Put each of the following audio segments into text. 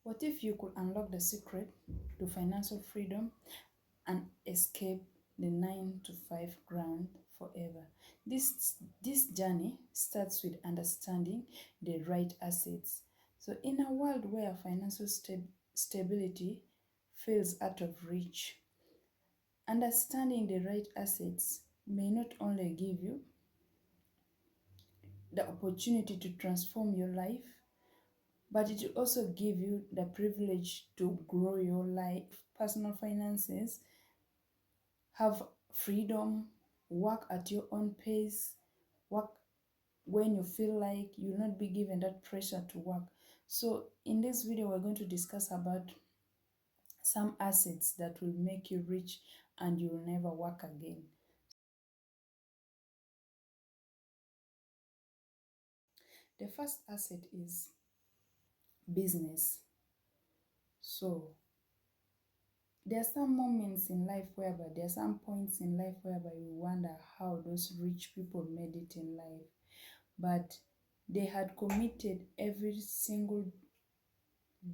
What if you could unlock the secret to financial freedom and escape the 9 to 5 ground forever? This journey starts with understanding the right assets. So in a world where financial stability feels out of reach, understanding the right assets may not only give you the opportunity to transform your life, but it will also give you the privilege to grow your life, personal finances, have freedom, work at your own pace, work when you feel like. You'll not be given that pressure to work. So in this video, we're going to discuss about some assets that will make you rich and you'll never work again. The first asset is business. So there are some moments in life whereby there are some points in life whereby you wonder how those rich people made it in life. But they had committed every single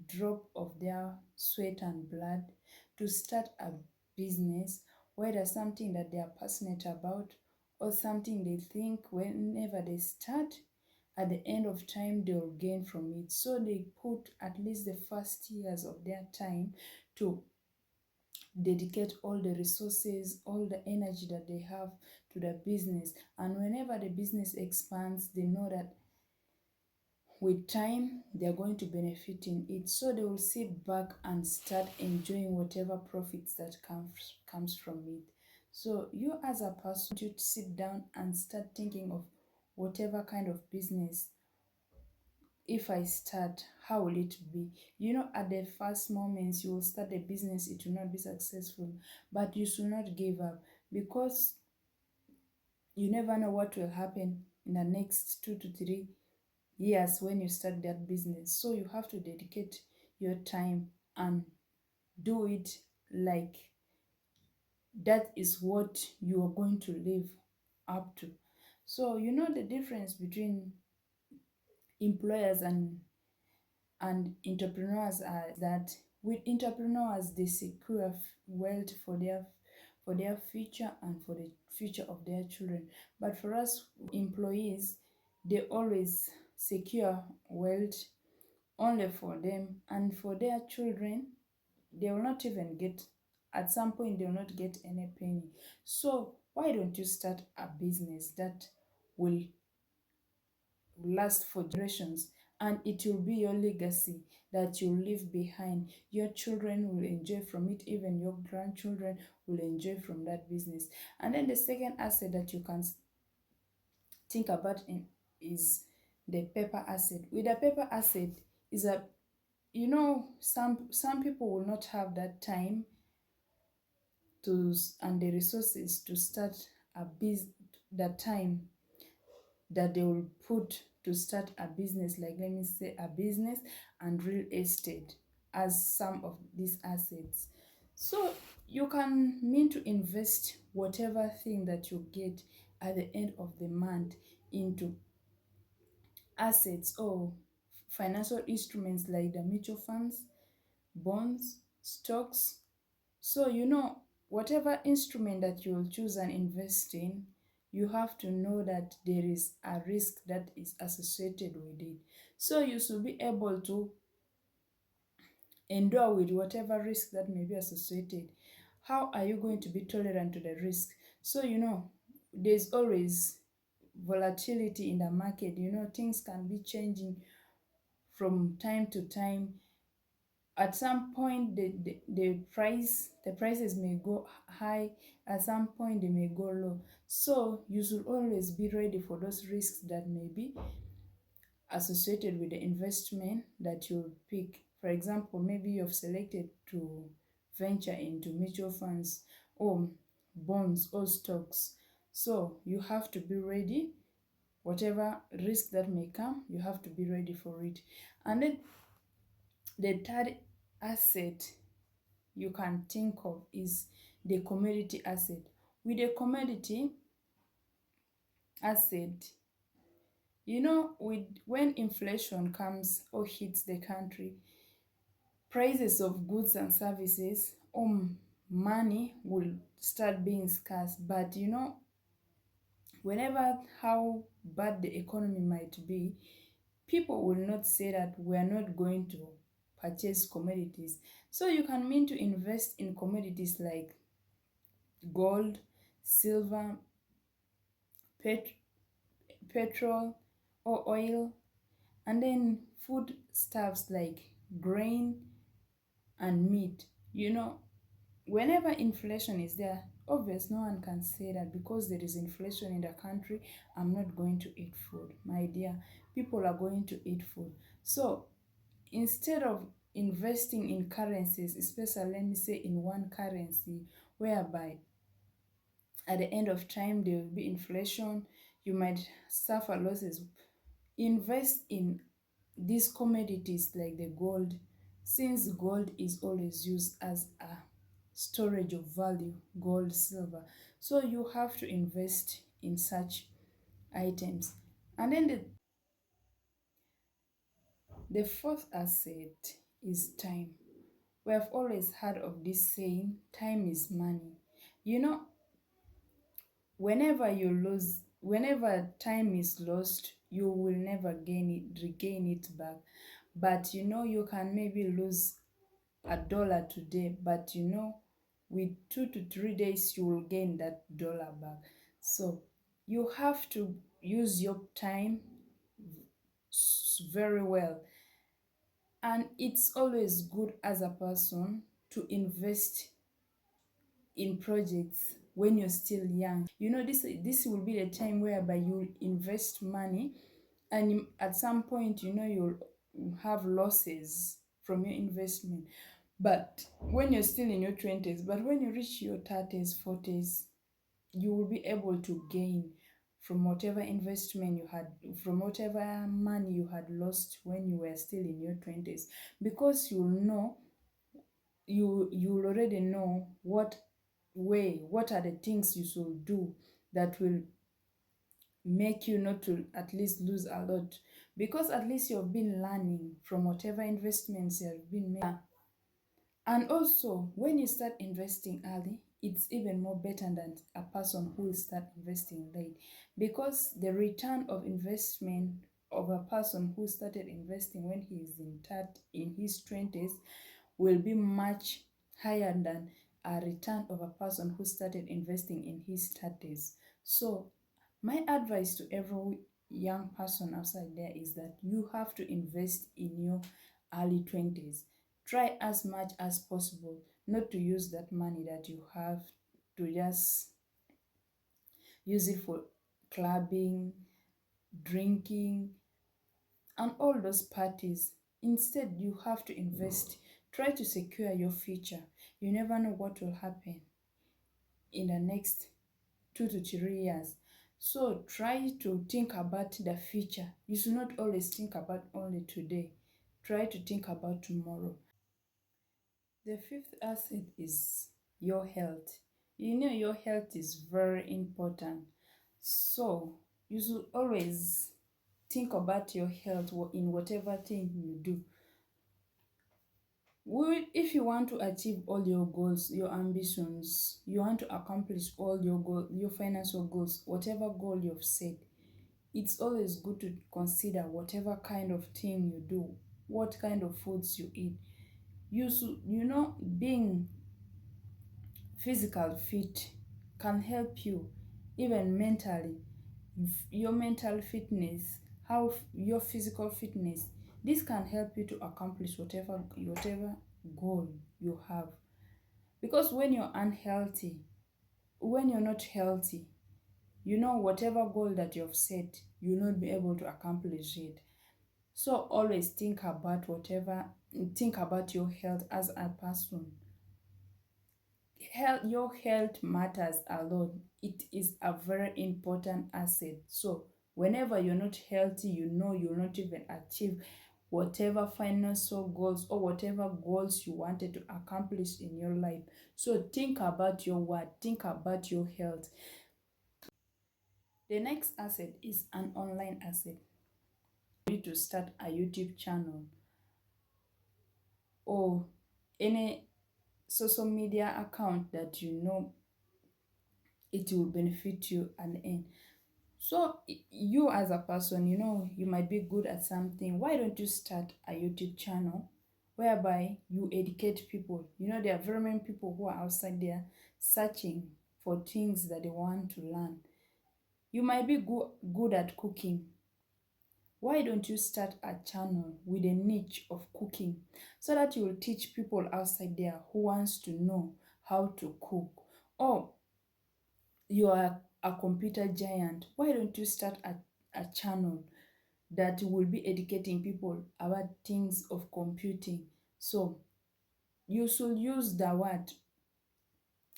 drop of their sweat and blood to start a business, whether something that they are passionate about or something they think whenever they start, at the end of time they'll gain from it. So they put at least the first years of their time to dedicate all the resources, all the energy that they have to the business. And whenever the business expands, they know that with time they are going to benefit in it. So they will sit back and start enjoying whatever profits that comes from it. So you as a person, you sit down and start thinking of whatever kind of business. If I start, how will it be? At the first moments you will start a business, it will not be successful, but you should not give up, because you never know what will happen in the next 2 to 3 years when you start that business. So you have to dedicate your time and do it like that is what you are going to live up to. So the difference between employers and entrepreneurs are that with entrepreneurs they secure wealth for their future and for the future of their children. But for us employees, they always secure wealth only for them and for their children. They will not even get, at some point they will not get any penny. So why don't you start a business that will last for generations, and it will be your legacy that you leave behind? Your children will enjoy from it, even your grandchildren will enjoy from that business. And then the second asset that you can think about is the paper asset. With a paper asset is a, some people will not have that time to and the resources to start a business, that time that they will put to start a business, like let me say a business and real estate as some of these assets. So you can mean to invest whatever thing that you get at the end of the month into assets or financial instruments like the mutual funds, bonds, stocks. So whatever instrument that you will choose and invest in, you have to know that there is a risk that is associated with it. So you should be able to endure with whatever risk that may be associated. How are you going to be tolerant to the risk? So there's always volatility in the market. Things can be changing from time to time. At some point the prices may go high, at some point they may go low. So you should always be ready for those risks that may be associated with the investment that you pick. For example, maybe you've selected to venture into mutual funds or bonds or stocks. So you have to be ready. Whatever risk that may come, you have to be ready for it. And then the third asset you can think of is the commodity asset. With a commodity asset, with when inflation comes or hits the country, prices of goods and services, money will start being scarce. But whenever how bad the economy might be, people will not say that we are not going to purchase commodities. So you can mean to invest in commodities like gold, silver, pet- petrol or oil, and then food stuffs like grain and meat. Whenever inflation is there, obvious no one can say that because there is inflation in the country, I'm not going to eat food. My dear, people are going to eat food. So instead of investing in currencies, especially let me say in one currency, whereby at the end of time there will be inflation, you might suffer losses. Invest in these commodities like the gold, since gold is always used as a storage of value, gold, silver. So you have to invest in such items. And then the fourth asset is time. We have always heard of this saying, time is money. You know, whenever time is lost, you will never regain it back. But you can maybe lose $1 today, but with 2 to 3 days you will gain that dollar back. So you have to use your time very well, and it's always good as a person to invest in projects when you're still young. This will be the time whereby you'll invest money, and at some point you'll have losses from your investment. But when you're still in your 20s, but when you reach your 30s, 40s, you will be able to gain from whatever investment you had, from whatever money you had lost when you were still in your 20s, because you'll already know what are the things you should do that will make you not to at least lose a lot, because at least you've been learning from whatever investments you have been making. And also, when you start investing early, it's even more better than a person who will start investing late, because the return of investment of a person who started investing when he is in his 20s will be much higher than a return of a person who started investing in his 30s. So my advice to every young person outside there is that you have to invest in your early 20s. Try as much as possible not to use that money that you have to just use it for clubbing, drinking, and all those parties. Instead, you have to invest. Try to secure your future. You never know what will happen in the next 2 to 3 years. So try to think about the future. You should not always think about only today. Try to think about tomorrow. The fifth asset is your health. Your health is very important. So you should always think about your health in whatever thing you do. If you want to achieve all your goals, your ambitions, you want to accomplish all your financial goals, whatever goal you've set, it's always good to consider whatever kind of thing you do, what kind of foods you eat. Being physical fit can help you even mentally. Your mental fitness, your physical fitness, this can help you to accomplish whatever goal you have. Because when you're not healthy, whatever goal that you've set, you'll not be able to accomplish it. So always think about your health as a person. Your health matters a lot. It is a very important asset. So whenever you're not healthy, you'll not even achieve whatever financial goals or whatever goals you wanted to accomplish in your life. So think about your what, think about your health. The next asset is an online asset. You need to start a YouTube channel, or any social media account that you know it will benefit you at the end. So you as a person, you know, you might be good at something. Why don't you start a YouTube channel whereby you educate people? You know, there are very many people who are outside there searching for things that they want to learn. You might be good at cooking. Why don't you start a channel with a niche of cooking so that you will teach people outside there who wants to know how to cook? Or you are a computer giant. Why don't you start a channel that will be educating people about things of computing? So you should use the word,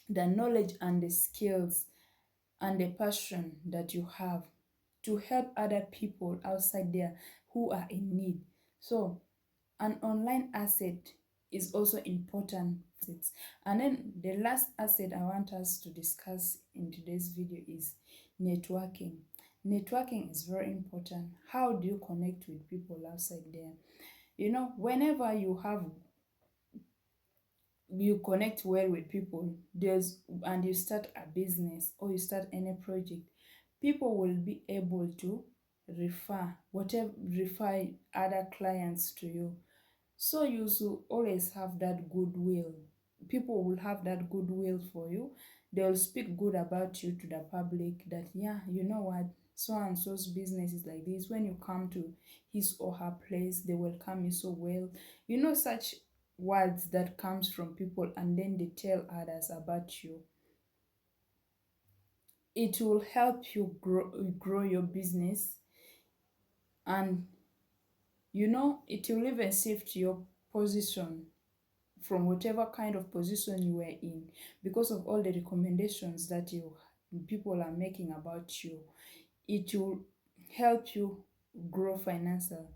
the knowledge and the skills and the passion that you have to help other people outside there who are in need. So an online asset is also important. And then the last asset I want us to discuss in today's video is networking. Networking is very important. How do you connect with people outside there? You know, whenever you connect well with people, and you start a business or you start any project, people will be able to refer other clients to you. So you should always have that goodwill. People will have that goodwill for you. They'll speak good about you to the public that, yeah, you know what, so and so's business is like this. When you come to his or her place, they welcome you so well. You know, such words that comes from people and then they tell others about you. It will help you grow your business, and you know, it will even shift your position from whatever kind of position you were in because of all the recommendations that you people are making about you. It will help you grow financially.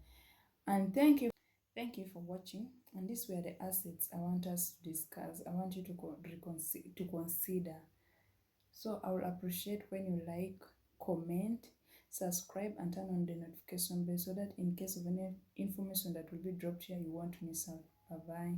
And thank you for watching. And these were the assets I want us to discuss. I want you to consider. So I will appreciate when you like, comment, subscribe, and turn on the notification bell so that in case of any information that will be dropped here, you won't miss out. Bye bye.